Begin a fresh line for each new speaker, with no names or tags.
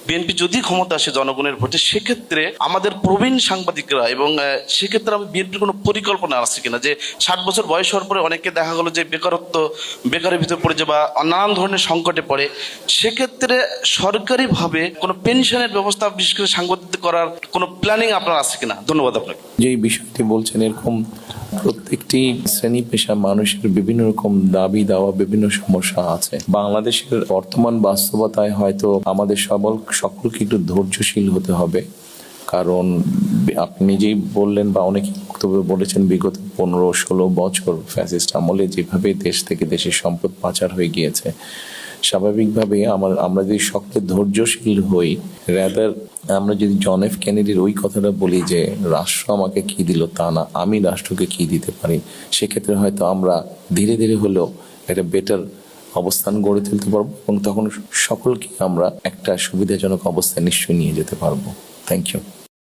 BNP যদি ক্ষমতা আসে জনগণের ভোটে, সেক্ষেত্রে আমাদের প্রবীণ সাংবাদিকরা এবং সেক্ষেত্রে আমি বিএনপির কোনো পরিকল্পনা আছে কিনা, যে 60 বছর বয়স হওয়ার পরে অনেকে দেখা গেলো যে বেকারের ভিতরে পড়ে যায় বা নানান ধরনের সংকটে পড়ে, সেক্ষেত্রে সরকারিভাবে কোনো পেনশনের ব্যবস্থা বিশেষ করে সাংবাদিক করার কোনো প্ল্যানিং আপনার আছে কিনা? ধন্যবাদ আপনাকে।
যে বিষয়টি বলছেন, এরকম প্রত্যেকটি শ্রেণী পেশা মানুষের বিভিন্ন রকম দাবি দাওয়া, বিভিন্ন সমস্যা আছে। বাংলাদেশের বর্তমান বাস্তবতায় হয়তো আমাদের সকলকে একটু ধৈর্যশীল হতে হবে। কারণ আপনি নিজেই বললেন বা অনেকে বক্তব্য বলেছেন, বিগত 15-16 বছর ফ্যাসিস্ট আমলে যেভাবে দেশ থেকে দেশের সম্পদ পাচার হয়ে গিয়েছে, স্বাভাবিকভাবে আমরা যদি সকলে ধৈর্যশীল হই, রাদার আমরা যদি জন এফ কেনেডির ওই কথাটা বলি যে রাষ্ট্র আমাকে কি দিল তা না, আমি রাষ্ট্রকে কি দিতে পারি, সেক্ষেত্রে হয়তো আমরা ধীরে ধীরে হলেও একটা বেটার অবস্থান গড়ে তুলতে পারবো এবং তখন সকলকে আমরা একটা সুবিধাজনক অবস্থায় নিশ্চয়ই নিয়ে যেতে পারবো। Thank you.